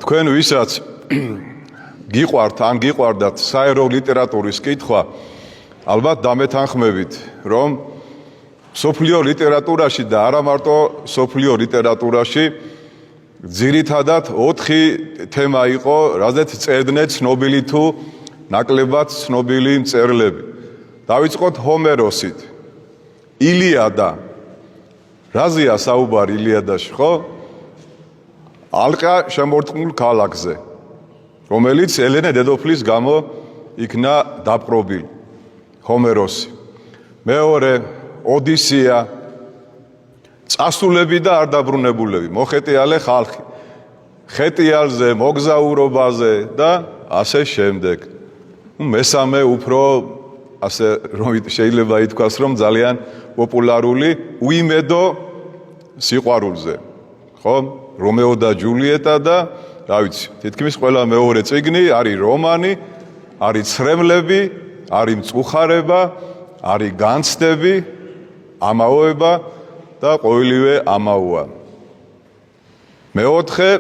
თქვენ ვისაც გიყვართ ან გიყვარდათ საერო ლიტერატურის კითხვა, ალბათ დამეთანხმებით, რომ სოფლიო ლიტერატურაში და არა მარტო სოფლიო ლიტერატურაში ძირითადად 4 თემა იყო, რაზეც წერდნენ ცნობილი თუ ნაკლებად ცნობილი მწერლები. დავიწყოთ ჰომეროსით. ილიადა. რაზეა საუბარი ილიადაში, ხო? ალყა შემორტყმულ ქალაქზე, რომელიც ელენე დედოფლის გამო იქნა დაპყრობილი. ჰომეროსი. მეორე ოდისეა. წასულები და არ დაბრუნებულები, მოხეტიალე ხალხი. ხეტიალზე, მოგზაურობაზე და ასე შემდეგ. მესამე უფრო ასე რომ შეიძლება ითქვას, რომ ძალიან პოპულარული უიმედო სიყვარულზე. ხო? რომეო და ჯულიეტა და რა ვიცი, თითქმის ყველა მეორე წიგნი არის რომანი, არის ცრემლები, არის მწუხარება, არის განცდები, ამაოება და ყოველივე ამაოა. მეოთხე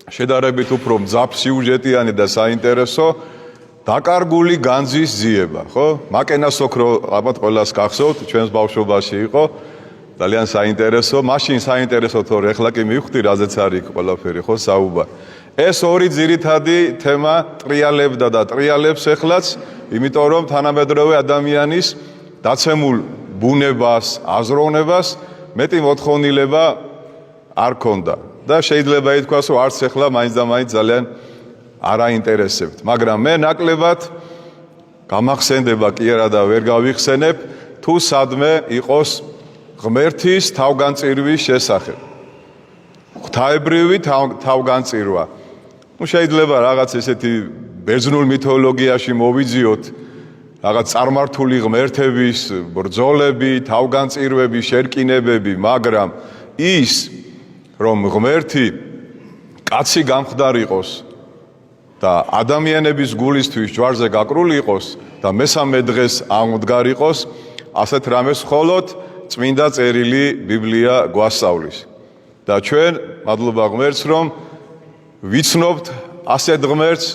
შედარებით უფრო მძაფ სიუჟეტიანი და საინტერესო დაკარგული განძის ძიება, ხო? მაკენა სოქრო ალბათ ყველას გახსოვთ, ჩვენს ბავშვობაში იყო. ძალიან საინტერესო, მაშინ საინტერესო თორე ეხლა კი მივხვდი, რაზეც არის ყველაფერი, ხო, საუბარი. ეს ორი ძირითადი თემა ტრიალებდა და ტრიალებს ეხლაც, იმიტომ რომ თანამედროვე ადამიანის დაცემულ ბუნებას, აზროვნებას მეტი მოთხოვნილება არ ქონდა და შეიძლება ითქვას, რომ არც ეხლა მაინც და მაინც ძალიან არ აინტერესებთ, მაგრამ მე ნაკლებად გამახსენდება კი არა და ვერ გავიხსენებ, თუ სადმე იყოს ღმერთის თავგანწირვის შესახებ. ღვთაებრივი თავგანწირვა. შეიძლება რაღაც ესეთი ბერძნულ მითოლოგიაში მოვიძიოთ, რაღაც წარმართული ღმერთების ბრძოლები, თავგანწირვები, შერკინებები, მაგრამ ის, რომ ღმერთი კაცი გამხდარ იყოს და ადამიანების გულისთვის ჯვარზე გაკრული იყოს და მესამე დღეს აღმდგარ იყოს, ასეთ რამეს მხოლოდ წმინდა წერილი ბიბლია გვასწავლის. და ჩვენ, მადლობა ღმერთს, რომ ვიცნობთ ასეთ ღმერთს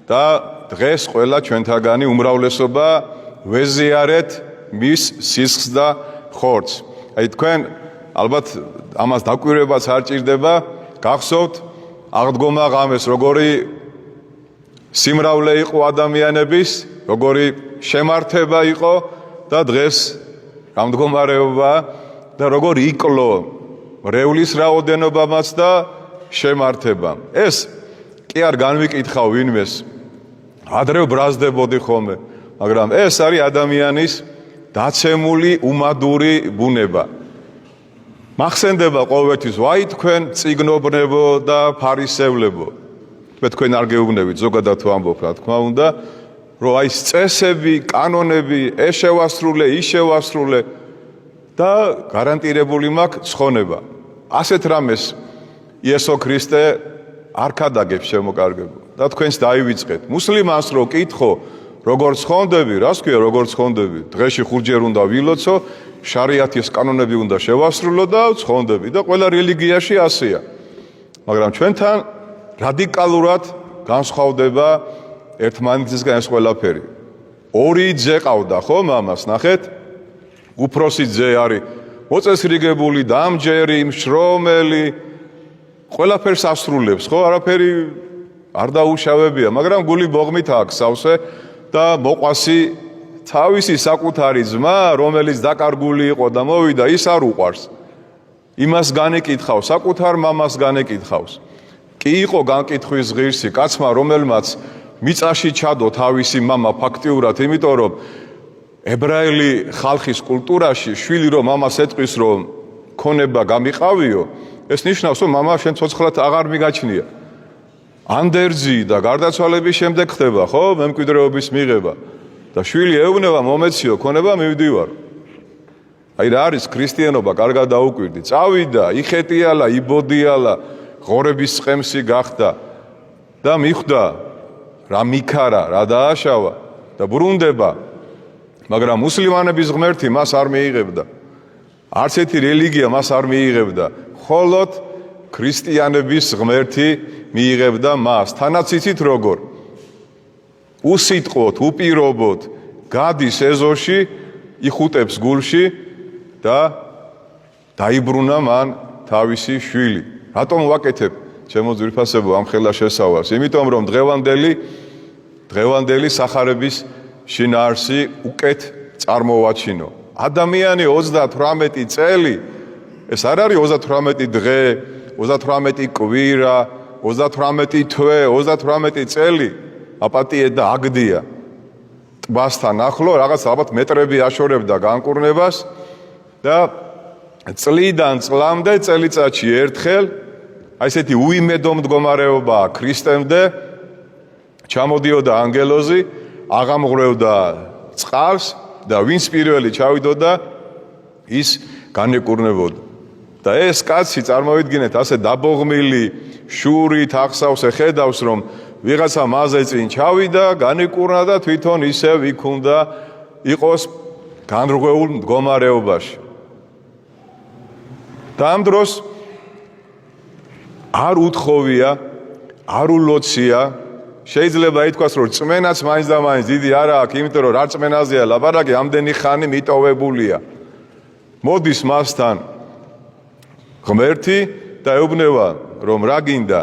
და დღეს ყველა ჩვენთაგანი უმრავლესობა ვეზიარეთ მის სისხლს და ხორცს. აი თქვენ ალბათ ამას დაკვირვებაც არ ჭირდება, გახსოვთ აღდგომა ღამეს როგორი სიმრავლე იყო ადამიანების, როგორი შემართება იყო და დღეს გამდგომარეობა და როგორი იკლო მრევლის რაოდენობამაც და შემართება. ეს კი არ განვიკითხავ ვინმეს, ადრე ბრაზდებოდი ხოლმე, მაგრამ ეს არის ადამიანის დაცემული უმადური ბუნება. მახსენდება ყოველთვის, ვაი თქვენ წიგნობნებო და ფარისევლებო. თქვენ არ გეუბნებით, ზოგადად თუ ამბობ, რა თქმა უნდა, რომ აი წესები, კანონები, ეს შევასრულე, ის შევასრულე და გარანტირებული მაქვს ცხონება. ასეთ რამეს იესო ქრისტე არ ქადაგებს შემოკარგებო და თქვენს დაივიწყეთ. მუსლიმანს რო კითხო, როგორ ცხონდები, რას ქვია როგორ ცხონდები? დღეში 5 ჯერ უნდა ვილოცო, შარიათის კანონები უნდა შევასრულო და ცხონდები და ყველა რელიგიაში ასეა. მაგრამ ჩვენთან რადიკალურად განსხვავდება ერთმანეთისგან ეს ყველაფერი. ორი ძე ყავდა, ხო, მამას, ნახეთ? უფროსი ძე არის მოწესრიგებული, დამჯერი, მშრომელი, ყველაფერს ასრულებს, ხო, არაფერი არ დაუშავებია, მაგრამ გული ბოღმით აქვს სავსე და მოყვასი თავისი საკუთარი ძმა, რომელიც დაკარგული იყო და მოვიდა, ის არ უყვარს. იმას განეკითხავს, საკუთარ მამას განეკითხავს. კი იყო განკითხვის ღირსი კაცმა, რომელმაც მიწაში ჩადო თავისი მამა ფაქტიურად, იმიტომ რომ ებრაელი ხალხის კულტურაში შვილი რომ მამას ეტყვის, რომ ქონება გამიყავიო, ეს ნიშნავს, რომ მამა შენ ცოცხლად აღარ მიგაჩნია. ანდერძი და გარდაცვალების შემდეგ ხდება, ხო, მემკვიდრეობის მიღება. და შვილი ეუბნება, მომეციო, ქონება მივდივარ. აი რა არის ქრისტიანობა, კარგად დაუკვირდი. წავიდა, იხეტიალა, იბოდიალა, ღორების წყემსი გახდა და მიხვდა რა მიქარა, რა დააშავა და ბრუნდება. მაგრამ მუსლიმანების ღმერთი მას არ მიიღებდა. არც ერთი რელიგია მას არ მიიღებდა. მხოლოდ ქრისტიანების ღმერთი მიიღებდა მას. თანაც იცით როგორ? უსიტყვოდ, უპირობოდ გადის ეზოში, იხუტებს გულში და დაიბრუნა მან თავისი შვილი. რატომ ვაკეთებ ჩემო ძვირფასებო ამ ხელა შესავალს? იმიტომ რომ დღევანდელი სახარების შინაარსი უკეთ წარმოვაჩინო. ადამიანი 38 წელი, ეს არ არის 38 დღე, 38 კვირა, 38 თვე, 38 წელი აპატიე და აგდია. ტბასთან ახლო რაღაც ალბათ მეტრები აშორებდა განკურნებას და წლიდან წლამდე წელიწადში ერთხელ აი ესეთი უიმედო მდგომარეობაა ქრისტემდე, ჩამოდიოდა ანგელოზი, აღამღვრევდა წყალს და ვინც პირველი ჩავიდოდა ის განეკურნებოდა. და ეს კაცი წარმოვიდგინეთ ასე დაბოღმილი შურით ახსავს ხედავს რომ ვიღაცა მასზე წინ ჩავიდა, განეკურნა და თვითონ ისევ იქ უნდა იყოს განრღვეულ მდგომარეობაში. და ამ დროს არ უთხოვია, არ ულოცია, შეიძლება ითქვას რომ წმენაც მაინც და მაინც დიდი არ აქვს, იმიტომ რომ რა წმენაზეა ლაპარაკი, ამდენი ხანი მიტოვებულია. მოდის მასთან ღმერთი და ეუბნება რომ რა გინდა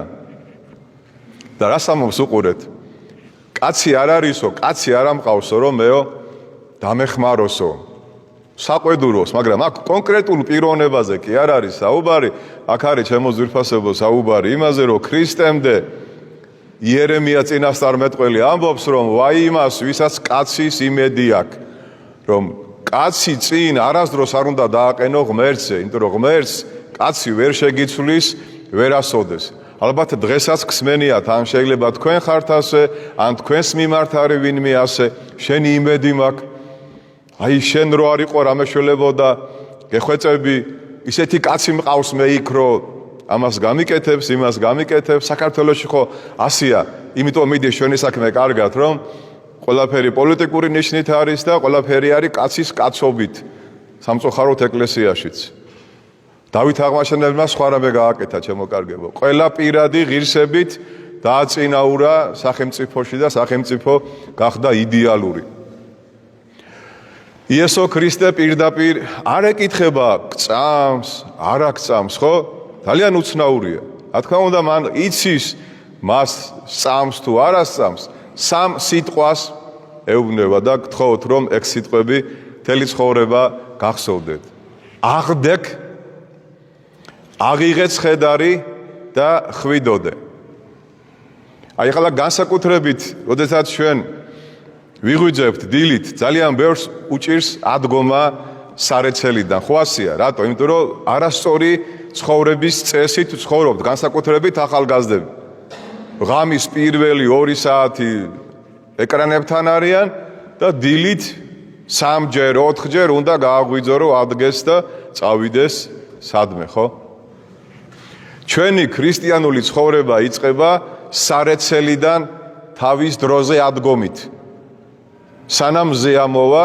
და რას ამობს უყურეთ. კაცი არ არისო, კაცი არ ამყავსო რომ მეო დამეხმაროსო. საყვედუროს, მაგრამ აქ კონკრეტულ პიროვნებაზე კი არ არის საუბარი, აქ არის ჩემო ძვირფასებო საუბარი იმაზე, რომ ქრისტემდე იერემია წინასწარმეტყველი ამბობს, რომ ვაი იმას, ვისაც კაცის იმედი აქვს, რომ კაცი წინ არასდროს არ უნდა დააყენო ღმერთზე, იმიტომ რომ ღმერთს კაცი ვერ შეგიცვლის, ვერ ასოდეს. ალბათ დღესაც გსმენიათ, ან შეიძლება თქვენ ხართ ასე, ან თქვენს მიმართ არის ვინმე ასე, შენი იმედი მაქვს. აი შენ რო არ იყო რამე შველებოდა, გეხვეწები, ისეთი კაცი მყავს მე იქ რო ამას გამიკეთებს, იმას გამიკეთებს, საქართველოში ხო ასია, იმიტომ მიდი შენი საქმე კარგად, რომ ყველაფერი პოლიტიკური ნიშნით არის და ყველაფერი არის კაცის კაცობით, სამწუხაროდ ეკლესიაშიც. დავით აღმაშენებელმა სხვა რამე გააკეთა, ჩემო კარგებო. ყველა პირადი ღირსებით დააწინაურა სახელმწიფოში და სახელმწიფო გახდა იდეალური. იესო ქრისტე პირდაპირ არ ეკითხება გწამს, არ აკწამს, ხო? ძალიან უცნაურია. რა თქმა უნდა, მან იცის მას სწამს თუ არ ასწამს, სამ სიტყვას ეუბნება და გთხოვთ რომ ეგ სიტყვები მთელი ცხოვრება გახსოვდეთ. აღდეკ, აღიღე ცხედარი და ხვიდოდე. აი ახლა განსაკუთრებით, როდესაც ჩვენ ვიღვიძებთ დილით, ძალიან ბევრს უჭირს ადგომა სარეცელიდან. ხო ასია, რატო? იმიტომ რომ არასწორი ცხოვრების წესით ცხოვრობთ, განსაკუთრებით ახალგაზრდები. ღამის პირველი 2 საათი ეკრანებთან არიან და დილით 3-ჯერ, 4-ჯერ უნდა გააღვიძო რომ ადგეს და წავიდეს სადმე, ხო? ჩვენი ქრისტიანული ცხოვრება იწყება სარეცელიდან თავის დროზე ადგომით. სანამ ზეამოვა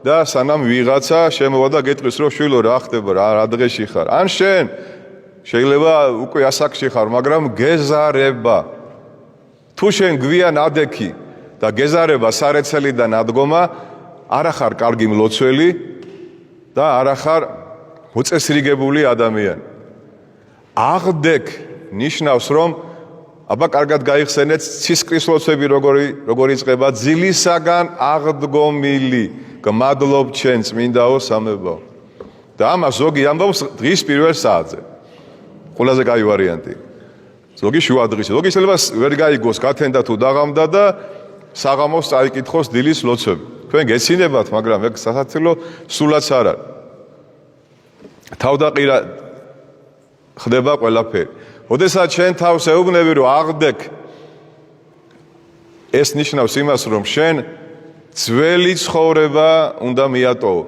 და სანამ ვიღაცა შემოვა და გეტყვის რომ შვილო რა ხდება, რა დღეში ხარ. ან შენ შეიძლება უკვე ასაკში ხარ, მაგრამ გეზარება. თუ შენ გვიან ადექი და გეზარება სარეცელიდან ადგომა, არა ხარ კარგი მლოცველი და არა ხარ მოწესრიგებული ადამიანი. აღდეკ ნიშნავს რომ აბა კარგად გაიხსენეთ ცისკრის ლოცვები როგორ იწყება ძილისაგან აღდგომილი გმადლობ ჩემ წმინდაო სამებო. და ამას ზოგი ამბობს დღის პირველ საათზე. ყველაზე კაი ვარიანტი. ზოგი შუა დღის, ზოგი შეიძლება ვერ გაიგოს გათენდა თუ დაღამდა და საღამოს წაიკითხოს დილის ლოცვები. თქვენ გეცინებათ, მაგრამ ეგ სასაცილო სულაც არ არის. თავდაყირა ხდება ყველაფერი. ოდესაც შენ თავს ეუბნები რომ აღდეკ, ეს ნიშნავს იმას რომ შენ ძველი ცხოვრება უნდა მიატოვო.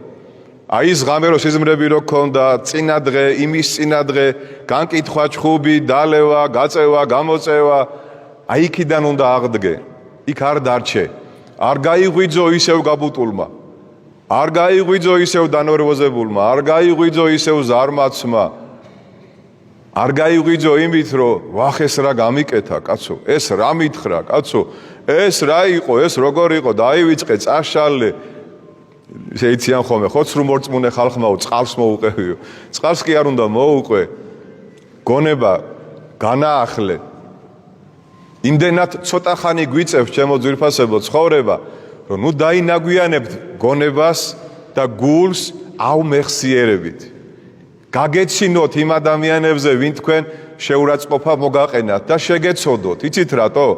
აი ეს ღამე რო სიზმრები რო ქონდა, წინადღე, იმის წინადღე, განკითხვა ჩხუბი, დალევა, გაწევა, გამოწევა, აი იქიდან უნდა აღდგე. იქ არ დარჩე. არ გაიღვიძო ისევ გაბუტულმა. არ გაიღვიძო ისევ დანერვოზებულმა, არ გაიღვიძო ისევ ზარმაცმა. არ გაიღვიძო იმით, რომ ვახ ეს რა გამიკეთა, კაცო, ეს რა მითხრა, კაცო, ეს რა იყო, ეს როგორ იყო, დაივიწყე, წაშალე. შეიციან ხოლმე, ხოცრუ მორწმუნე ხალხმაო, წყალს მოუყევიო. წყალს კი არ უნდა მოუყვე. გონება განაახლე. იმდენად ცოტა ხანი გვიწევს ჩემო ძვირფასებო ცხოვრება, რომ ნუ დაინაგვიანებთ გონებას და გულს აუმეხსიერებით. გაგეცინოთ იმ ადამიანებზე, ვინ თქვენ შეურაცხყოფა მოგაყენათ და შეგეცოდოთ. იცით რატო?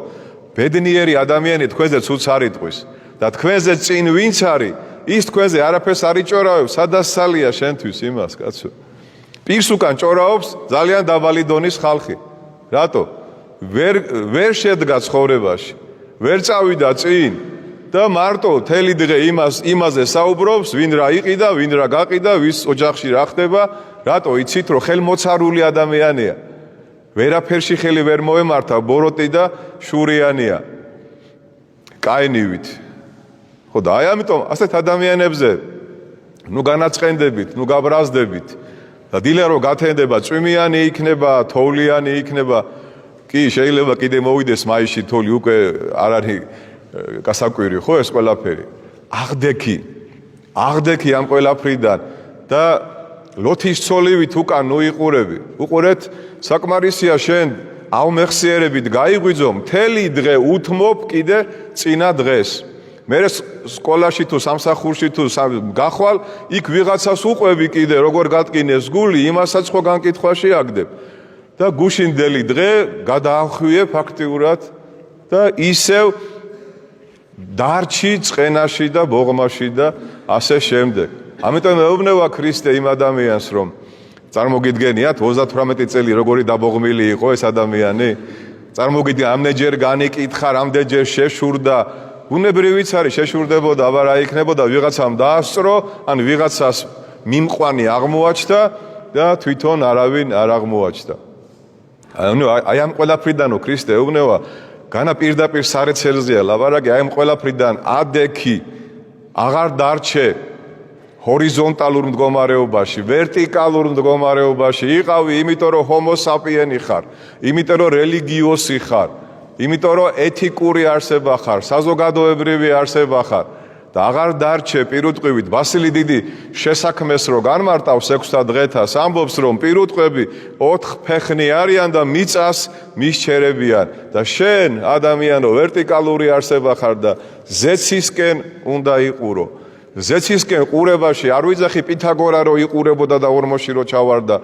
ბედნიერი ადამიანი თქვენზე ცუც არ იტყვის და თქვენზე წინ ვინც არის, ის თქვენზე არაფერს არ იჭორავებს, სადასალია შენთვის იმას, კაცო. პირს უკან ჭორავობს ძალიან დაბალი დონის ხალხი. რატო? ვერ შედგა ცხოვრებაში, ვერ წავიდა წინ და მარტო თელი დღე იმაზე საუბრობს, ვინ რა იყიდა, ვინ რა გაყიდა, ვის ოჯახში რა ხდება. რატო? იცით, რომ ხელმოცარული ადამიანია. ვერაფერში ხელი ვერ მოემართა, ბოროტი და შურიანია. კაინივით. ხო და აი ამიტომ ასეთ ადამიანებზე ნუ განაწყენდებით, ნუ გაბრაზდებით. და დილა რომ გათენდება, წვიმიანი იქნება, თოვლიანი იქნება. კი, შეიძლება კიდე მოვიდეს მაისში თოვლი, უკვე არ არის გასაკვირი, ხო ეს ყველაფერი. აღდექი ამ ყველაფრიდან და ლოთის ცოლივით უკან ნუ იყურები. უყურეთ, საკმარისია შენ აუმეხსიერებით გაიღვიძო, მთელი დღე უთმობ კიდე წინა დღეს. მე სკოლაში თუ სამსახურში თუ გახვალ, იქ ვიღაცას უყვები კიდე, როგორ გატკინეს გული, იმასაც ხო განკითხვაში აგდებ. და გუშინდელი დღე გადაახვიე ფაქტიურად და ისევ დარჩი წყენაში და ბოღმაში და ასე შემდეგ. ამიტომ მეუბნება ქრისტე იმ ადამიანს, რომ წარმოგიდგენიათ 38 წელი როგორი დაბოღმილი იყო ეს ადამიანი. წარმოგიდგენ, ამდენჯერ განიკითხა, ამდენჯერ შეშურდა. ბუნებრივიც არის, შეშურდებოდა, აბა რა იქნებოდა, ვიღაცამ დაასწრო, ან ვიღაცას მიმყვანი აღმოაჩნდა და თვითონ არავინ არ აღმოაჩნდა. აი ამ ყველაფრიდანო ქრისტე ეუბნება, განა პირდაპირ სარეცელზეა ლაბარაკი, აი ამ ყველაფრიდან ადექი აღარ დარჩე ჰორიზონტალურ მდგომარეობაში, ვერტიკალურ მდგომარეობაში იყავი, იმიტომ რომ ჰომო საპიენი ხარ, იმიტომ რომ რელიგიოსი ხარ, იმიტომ რომ ეთიკური არსება ხარ, საზოგადოებრივი არსება ხარ და აღარ დარჩე პირუტყვივით. ბასილი დიდი შესაქმეს რო განმარტავს 6 დღეთას, ამბობს რომ პირუტყვები 4 ფეხნი არიან და მიწას მისჩერებიან და შენ ადამიანო ვერტიკალური არსება ხარ და ზეცისკენ უნდა იყურო. ზეცისკენ ყურებაში არ ვიძახი პითაგორა რო იყურებოდა და ორმოში რო ჩავარდა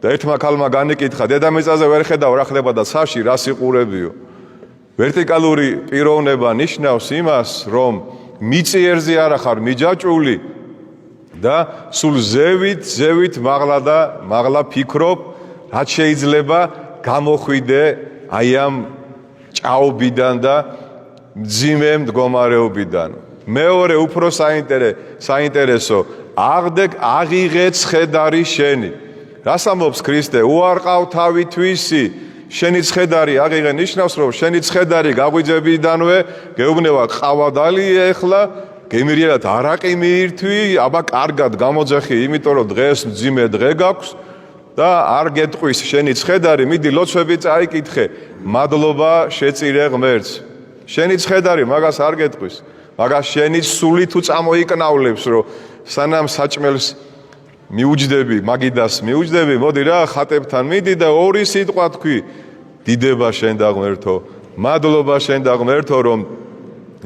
და ერთმა ქალმა განიკითხა, დედამიწაზე ვერ ხედავ რა ხდება და ცაში რას იყურებიო. ვერტიკალური პიროვნება ნიშნავს იმას, რომ მიწიერზე არა ხარ მიჯაჭვული და სულ ზევით მაღლა ფიქრობ, რაც შეიძლება გამოხვიდე აი ამ ჭაობიდან და მძიმე მდგომარეობიდან. მეორე უფრო საინტერესო, აღიღე ცხედარი შენი. რას ამბობს ქრისტე? უარყავ თავი თვისი. შენი ცხედარი აღიღე ნიშნავს, რომ შენი ცხედარი გაღვიძებიდანვე გეუბნება ყავადალია ეხლა, გემრიელად არაყი მიირთვი, აბა კარგად გამოძახი, იმიტომ რომ დღეს მძიმე დღე გაქვს და არ გეტყვის შენი ცხედარი, მიდი ლოცვები წაიკითხე, მადლობა შეწირე ღმერთს. შენი ცხედარი მაგას არ გეტყვის, მაგას შენი სული თუ წამოიკნავლებს, რომ სანამ საჭმელს მიუჯდები, მაგიდას მიუჯდები, მოდი რა ხატებთან მიდი და ორი სიტყვა თქვი, დიდება შენ და ღმერთო, მადლობა შენ და ღმერთო, რომ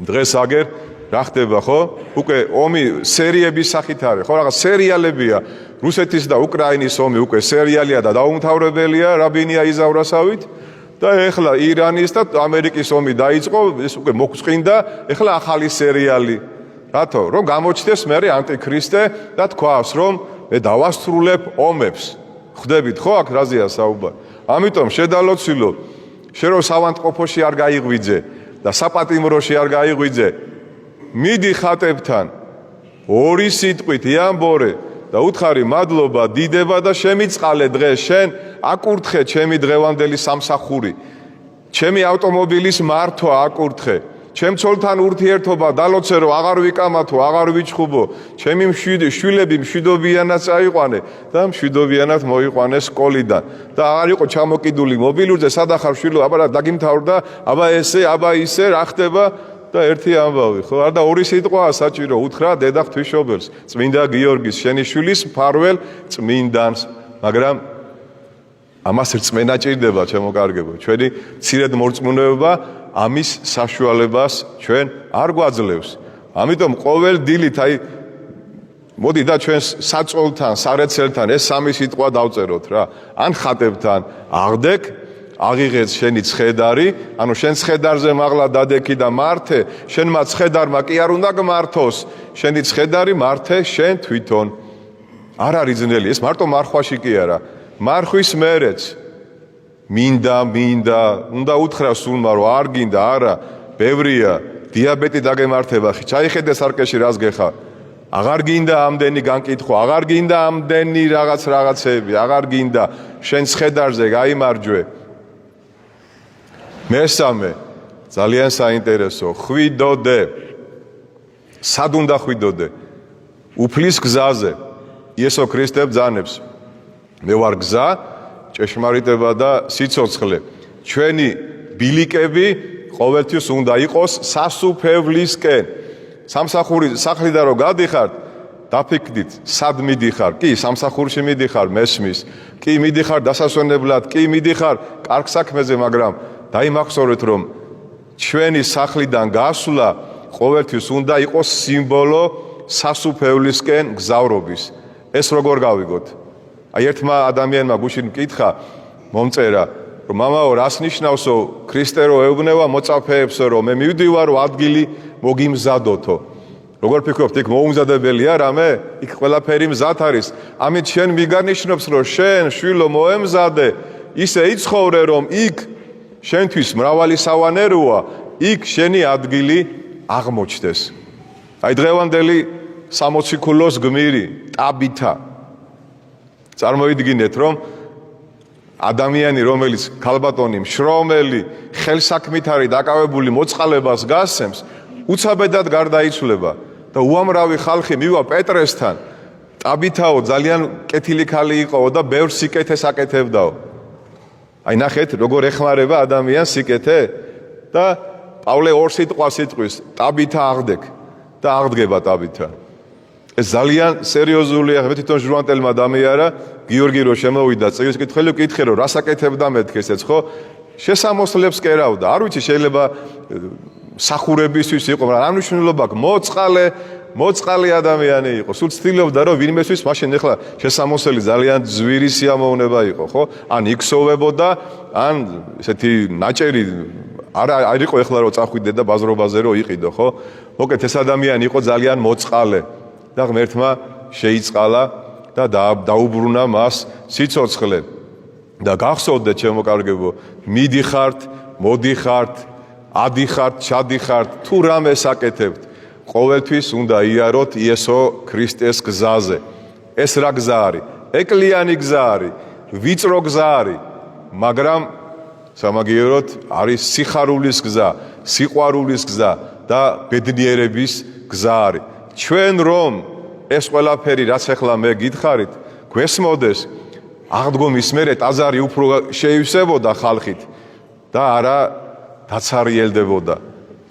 დღეს აგერ რა ხდება, ხო? უკვე ომი სერიების სახით არის, ხო, რაღაც სერიალებია, რუსეთის და უკრაინის ომი უკვე სერიალია და დაუმთავრებელია, რაბინია იზავრასავით და ეხლა ირანის და ამერიკის ომი დაიწყო, ეს უკვე მოგვწყინდა, ეხლა ახალი სერიალი. რატო? რომ გამოჩნდეს მერე ანტიქრისტე და თქვას, რომ მე დავასრულებ ომებს. ხვდებით ხო აქ რაზეა საუბარი? ამიტომ შედალოცილო, შენ რომ სავანტყოფოში არ გაიღვიძე და საპატიმროში არ გაიღვიძე, მიდი ხატებთან ორი სიტყვით იამბორე და უთხარი მადლობა, დიდება და შემიწყალე დღეს შენ აკურთხე ჩემი დღევანდელი სამსახური, ჩემი ავტომობილის მართვა აკურთხე, ჩემ ცოლთან ურთიერთობა დალოცე რომ აღარ ვიკამათო, აღარ ვიჩხუბო, ჩემი შვილები მშვიდობიანად წაიყვანე და მშვიდობიანად მოიყვანეს სკოლიდან და აღარ იყო ჩამოკიდული მობილურზე, სადახარ შვილო, აბა დაგიმთავრდა, აბა ესე, აბა ისე, რა ხდება და ერთი ამბავი, ხო? არა და ორი სიტყვაა საჭირო, უთხრა დედა ღვთისმშობელს, წმინდა გიორგის, შენი შვილის მფარველ წმინდანს, მაგრამ ამას რწმენა ჭირდება, ჩემო კარგებო. ჩვენი მცირედ მორწმუნეობა ამის საშუალებას ჩვენ არ გვაძლევს. ამიტომ ყოველ დილით მოდი და ჩვენს საწოლთან, სარეცელთან ეს სამი სიტყვა დავწეროთ რა. ან ხატებთან აღდეკ, აღიღეთ შენი ცხედარი, ანუ შენ ცხედარზე მაღლა დადექი და მართე, შენმა ცხედარმა კი არ უნდა გმართოს, შენი ცხედარი მართე შენ თვითონ. არ არის ძნელი, ეს მარტო მარხვაში კი არა. მარხვის მერეც მინდა, უნდა უთხრა სულმა რომ არ გინდა, არა, ბევრია, დიაბეტი დაგემართება, ჩაიხედე სარკეში რას გეხა. აღარ გინდა ამდენი განკითხვა, აღარ გინდა ამდენი რაღაცები, აღარ გინდა შენ ცხედარზე გაიმარჯვე. მესამე, ძალიან საინტერესო, ხვიდოდე. სად უნდა ხვიდოდე? უფლის გზაზე. იესო ქრისტე ბრძანებს. მე ვარ გზა, ჭეშმარიტება და სიცოცხლე. ჩვენი ბილიკები ყოველთვის უნდა იყოს სასუფევლისკენ. სამსახური სახლიდან რო გადიხართ, დაფიქრდით, სად მიდიხარ? კი, სამსახურში მიდიხარ, მესმის. კი, მიდიხარ დასასვენებლად, კი, მიდიხარ კარგ საქმეზე, მაგრამ დაიმახსოვრეთ, რომ ჩვენი სახლიდან გასვლა ყოველთვის უნდა იყოს სიმბოლო სასუფევლისკენ გზავრობის. ეს როგორ გავიგოთ? ერთმა ადამიანმა გუშინ მკითხა, მომწერა, რომ მამაო, რას ნიშნავსო ქრისტე რო ეუბნება მოწაფეებსო, რომ მე მივდივარო ადგილი მოგიმზადოთო. როგორ ფიქრობთ, იქ მოუმზადებელია რამე? იქ ყველაფერი მზად არის. ამით შენ მიგანიშნობს, რომ შენ შვილო მოემზადე, ისე იცხოვრე, რომ იქ შენთვის მრავალი სავანეროა, იქ შენი ადგილი აღმოჩნდეს. აი დღევანდელი 60 ქულოს გმირი, ტაბითა. წარმოიდგინეთ, რომ ადამიანი, რომელიც ქალბატონი მშრომელი, ხელსაქმით არის დაკავებული მოწყალებას გასცემს, უცაბედად გარდაიცვლება და უამრავი ხალხი მივა პეტრესთან. ტაბითაო ძალიან კეთილი ქალი იყაო და ბევრ სიკეთეს აკეთებდაო. აი ნახეთ, როგორ ეხმარება ადამიანს სიკეთე და პავლე ორ სიტყვას იტყვის, ტაბითა აღდეკ და აღდგება ტაბითა. ეს ძალიან სერიოზულია, მე თვითონ ჟურნალისტელმა დამეარა, გიორგი რო შემოვიდა, წიგნის კითხველი ვკითხე, რომ რას აკეთებდა მეთქე ესეც, ხო? შესამოსლებს კერავდა. არ ვიცი, შეიძლება სახურებისთვის იყო, მაგრამ რა მნიშვნელობა აქვს? მოწყალე ადამიანი იყო. სულ ცდილობდა, რომ ვინმესთვის მაშინ ეხლა შესამოსელი ძალიან ძვირი სიამოვნება იყო, ხო? ან იქსოვებოდა, ან ესეთი ნაჭერი არ იყო ეხლა რომ წახვიდე და ბაზრობაზე რომ იყიდო, ხო? მოკეთ ეს ადამიანი იყო ძალიან მოწყალე. და ღმერთმა შეიწყალა და დაუბრუნა მას სიცოცხლე. და გახსოვდეთ, ჩემო კარგებო, მიდიხართ, მოდიხართ, ადიხართ, ჩადიხართ, თუ რამეს აკეთებთ, ყოველთვის უნდა იაროთ იესო ქრისტეს გზაზე. ეს რა გზა არის? ეკლიანი გზა არის, ვიწრო გზა არის, მაგრამ სამაგიეროდ არის სიხარულის გზა, სიყვარულის გზა და ბედნიერების გზა არის. ჩვენ რომ ეს ყველაფერი რაც ახლა მე გითხარით, გვესმოდეს, აღდგომის მერე ტაძარი უფრო შეივსებოდა ხალხით და არა დაცარიელდებოდა.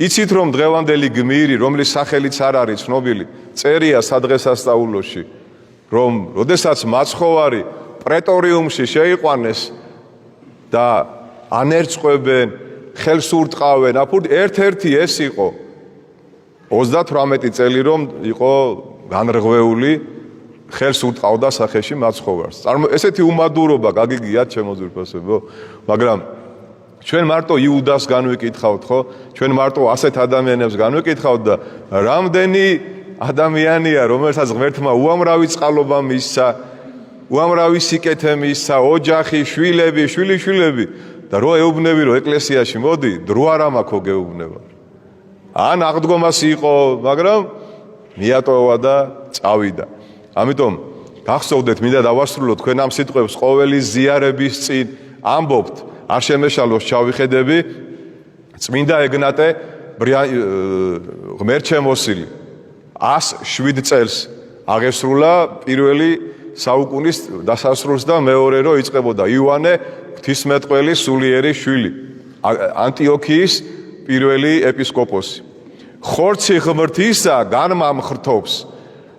იცით რომ დღევანდელი გმირი, რომლის სახელიც არ არის ცნობილი, წერია სადღესასწაულოში, რომ როდესაც მაცხოვარი პრეტორიუმში შეიყვანეს და ანერწყებენ, ხელს ურტყავენ, ერთ-ერთი ეს იყო 38 წელი რომ იყო განრღვეული, ხელს ურტყავდა სახეში მაცხოვარს. ესეთი უმადურობა გაგიგიათ ჩემო ძვირფასებო, მაგრამ ჩვენ მარტო იუდას განვიკითხავთ, ხო? ჩვენ მარტო ასეთ ადამიანებს განვიკითხავთ და რამდენი ადამიანია, რომელსაც ღმერთმა უამრავი წყალობა მისცა, უამრავი სიკეთე მისცა, ოჯახი, შვილები, შვილიშვილები და რო ეუბნები რომ ეკლესიაში მოდი, დრო არ ამაქო გეუბნება. ან აღდგომას იყო, მაგრამ მიატოვა და წავიდა. ამიტომ გახსოვდეთ, მინდა დავასრულოთ თქვენ ამ სიტყვებს ყოველი ზიარების წინ ამბობთ, არ შემეშალოს ჩავიხედები, წმინდა ეგნატე ღმერთჩემოსილი 107 წელს აღესრულა პირველი საუკუნის დასასრულს და მეორე რო იწყებოდა იოანე ღვთისმეტყველის სულიერი შვილი ანტიოქიის პირველი ეპისკოპოსი ხორცი ღმრთისა განმამხრთობს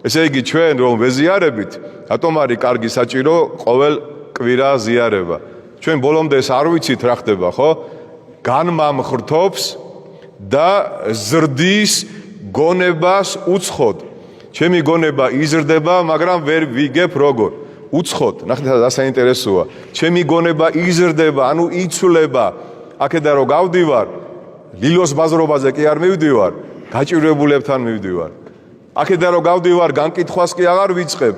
ესე იგი ჩვენ რომ ვეზიარებით რატომ არის კარგი საჭირო ყოველ კვირა ზიარება ჩვენ ბოლომდე არ ვიცით რა ხდება ხო განმამხრთობს და ზრდის გონებას უცხოდ ჩემი გონება იზრდება მაგრამ ვერ ვიგებ როგორ უცხოდ ნახეთ რა საინტერესოა ჩემი გონება იზრდება ანუ იცვლება აქედან რო გავდივარ ლილოს ბაზრობაზე კი არ მივდივარ გაჭირვებულებთან მივდივარ აქედან რო გავდივარ განკითხვას კი აღარ ვიწყებ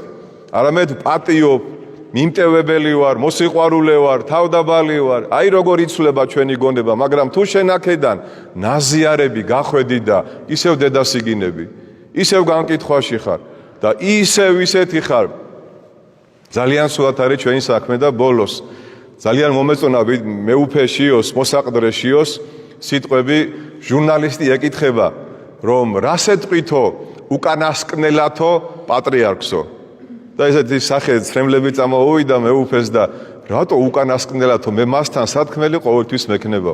არამედ პატიობ მიმტევებელი ვარ მოსიყვარულე ვარ თავდაბალი ვარ აი როგორ იცვლება ჩვენი გონება მაგრამ თუ შენ აქედან ნაზიარები გახვედი და ისევ დედასიგინები ისევ განკითხვაში ხარ და ისევ ისეთი ხარ ძალიან სულად არის ჩვენი საქმე და ბოლოს ძალიან მომეწონა მეუფეშიოს მოსაყდრეშიოს სიტყვები ჟურნალისტი ეკითხება რომ რას ეთყვითო უკანასკნელათო პატრიარქსო და ესეთი სახე ცრემლები წამოვიდა მეუფეს და რატო უკანასკნელათო მე მასთან სათქმელი ყოველთვის მექნება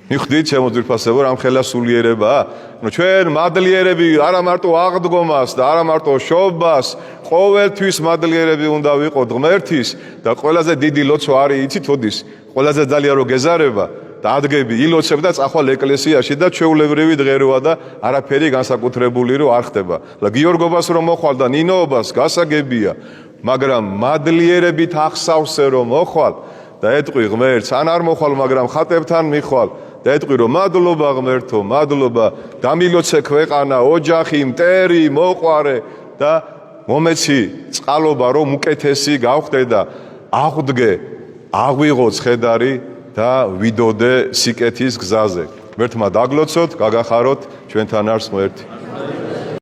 მიხვდით ჩემო ძვირფასებო რამხელა სულიერებაა ჩვენ მადლიერები არა მარტო აღდგომას და არა მარტო შობას ყოველთვის მადლიერები უნდა ვიყოთ ღმერთის და ყველაზე დიდი ლოცვა არის იცით ოდის ყველაზე ძალიან რო გეზარება და ადგები ილოცებ და წახვალ ეკლესიაში და ჩვეულებრივი დღეროა და არაფერი განსაკუთრებული რო არ ხდება და გიორგობას რომ მოხვალ და ნინოობას გასაგებია მაგრამ მადლიერებით ახსავსე რომ მოხვალ და ეტყვი ღმერთს ან არ მოხვალ მაგრამ ხატებთან მიხვალ და ეტყვი რომ მადლობა ღმერთო მადლობა დამილოცე ქვეყანა ოჯახი მტერი მოყვარე და მომეცი წყალობა რომ უკეთესი გავხდე და აღვდგე აღვიღო ცხედარი და ვიდოდე სიკეთის გზაზე ღმერთმა დაგლოცოთ გაგახაროთ ჩვენთან არს ღმერთი